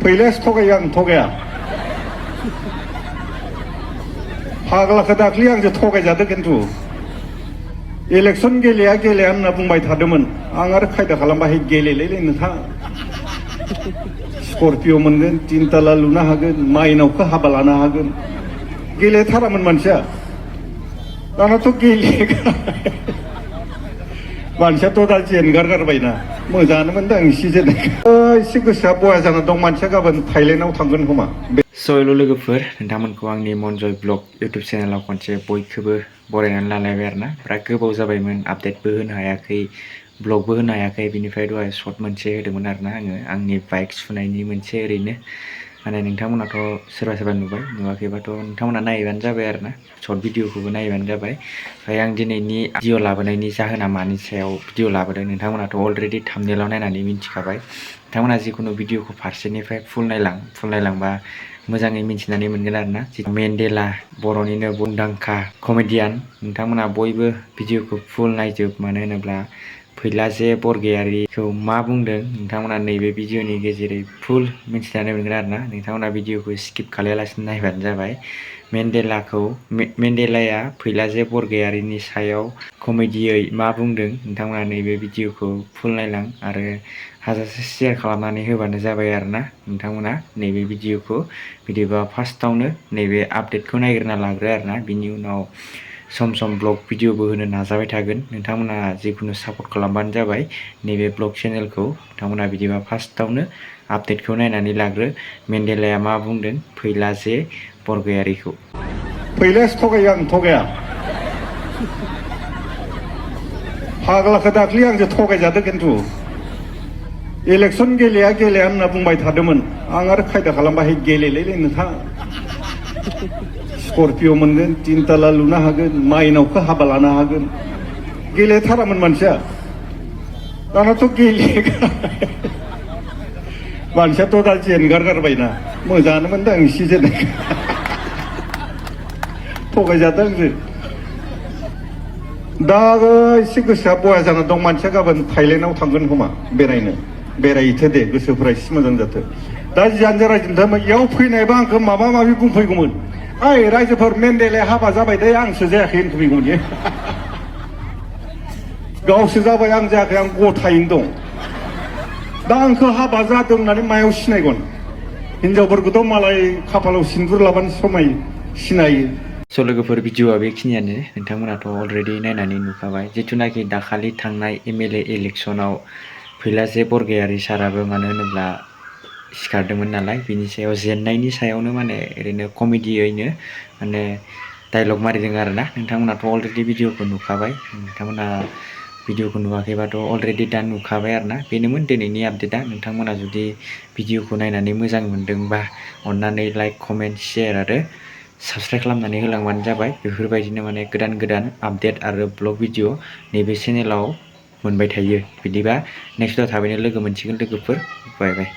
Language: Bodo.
फैलासो थगायो आं थगाया फाग्लाखौ दाख्लि आंजों थगायजादों खिन्थु इलेक्सन गेलेया होनना बुंबाय थादोंमोन आं आरो खायदा खालामबाय गेलेलै नोंथां स्कर्पिअ मोनगोन 3 ताला लुनो हागोन माइनावखौ हाबा लानो हागोन गेलेथारामोन मानसिया दानाथ' गेलेगा मानसियाथ' दा जेनगारगारबायना मोजाङानो मोनदों एसे जेननायखौ एसे गोसोआ बया जाना दं मानसिया गाबोन थाइलेण्डआव थांगोन खोमा हेल' लोगोफोर नोंथांमोनखौ आंनि मनजय ब्लग इउटुब चेनेलाव खनसे बयखौबो बरायनानै लालायबाय आरोना बिराद गोबाव जाबायमोन आपडेटबो होनो हायाखै ब्लगबो होनो हायाखै बिनिफ्राय दहाय शर्ट मोनसे होदोंमोन आरोना आङो आंनि बाइक सुनायनि मोनसे ओरैनो माने नोंथांमोनाथ' सोरबा नुबाय नुवाखैबाथ' नोंथांमोना नायबानो जाबाय आरोना शर्ट भिडिअखौबो नायबानो जाबाय ओमफ्राय आं दिनैनि भिडिअ लाबोनायनि जाहोना मानि सायाव भिडिअ लाबोदों नोंथांमोनाथ' अलरेडि थाम्बनेलाव नायनानै मिन्थिखाबाय नोंथांमोना जिखुनु भिडिअखौ फारसेनिफ्राय फुल नायलांबा मोजाङै मिन्थिनानै मोनगोन आरोना मेन्डेला बर'निनो मुंदांखा कमेडियान नोंथांमोना बयबो भिडिअखौ फुल नायजोब मानो होनोब्ला फैलाजे बरगयारिखौ मा बुंदों नोंथांमोना नैबे भिडिअनि गेजेरै फुल मिन्थिनानै मोनगोन आरोना नोंथांमोना भिडिअखौ स्किप खालायालासिनो नायबानो जाबाय मेन्डेलाया फैलाजे बरगयारिनि सायाव कमेडियै मा बुंदों नोंथांमोना नैबे भिडिअखौ फुल नायलां आरो हाजासे शेयार खालामनानै होबानो जाबाय आरोना नोंथांमोना नैबे भिडिअखौ बिदिबा फार्स्टआवनो नैबे आपडेटखौ नायग्रोना लाग्रो आरोना बिनि उनाव सम सम ब्लग भिडिअबो होनो नाजाबाय थागोन नोंथांमोना जिखुनु सापर्ट खालामबानो जाबाय नैबे ब्लग चेनेलखौ नोंथांमोना बिदिबा फार्स्टआवनो आपडेटखौ नायनानै लाग्रो मेन्डेलाया मा बुंदों फैलाजे बरगयारिखौ फैलासो थगायो आं थगाया फाग्लाखौ दाख्लि आंजों थगायजादों खिन्थु इलेक्सन गेलेया होनना बुंबाय थादोंमोन आं आरो खायदा खालामबाय गेलेलै नोंथां स्कर्पिअ मोनगोन 3 ताला लुनो हागोन माइनावखौ हाबा लानो हागोन गेलेथारामोन मानसिया दानाथ' गेलेगा मानसियाथ' दा जेनगारगारबायना मोजाङानो मोनदों एसे जेननायखौ थगायजादों आंजों दा एसे गोसोआ बया जाना दं मानसिया गाबोन थाइलेण्डआव थांगोन खोमा बेरायहैथो दे गोसोफ्रा एसे मोजां जाथो दा जियानो रायजोनिफ्राय इयाव फैनायबा आंखौ माबा माबि बुंफैगौमोन ओइ रायजोफोर मेन्डेलाया हाबा जाबाय दे आंसो जायाखै होनफैगौमोन गावसो जाबाय आं जायाखै आं गथायैनो दं दा आंखौ हाबा जादों होननानै मायाव सिनायगोन हिनजावफोरखौथ' मालाय खाफालाव सिन्दुर लाबानो समायो सिनायो लोगोफोर भिडिअआ बेखिनियानो नोंथांमोनाथ' अलरेडि नायनानै नुखाबाय जिथुनाखि दाखालि थांनाय MLA इलेक्सनाव फैलाजे बरगयारि साराबो मानो होनोब्ला सिखारदोंमोन नालाय बिनि सायाव जेननायनि सायावनो माने ओरैनो कमेडियैनो माने डायलग मारिदों आरोना नोंथांमोनाथ' अलरेडि भिडिअखौ नुखाबाय नोंथांमोना भिडिअखौ नुवाखैबाथ' अलरेडि दा नुखाबाय आरोना बेनोमोन दिनैनि आपडेटआ नोंथांमोना जुदि भिडिअखौ नायनानै मोजां मोनदोंबा अन्नानै लाइक कमेन्ट शेयार आरो साबस्क्राइब खालामनानै होलांबानो जाबाय बेफोरबायदिनो माने गोदान आपडेट आरो ब्लग भिडिअ नैबे चेनेलाव मोनबाय थायो बिदिबा नेक्स्टआव थाबैनो लोगो मोनसिगोन लोगोफोर बाय बाय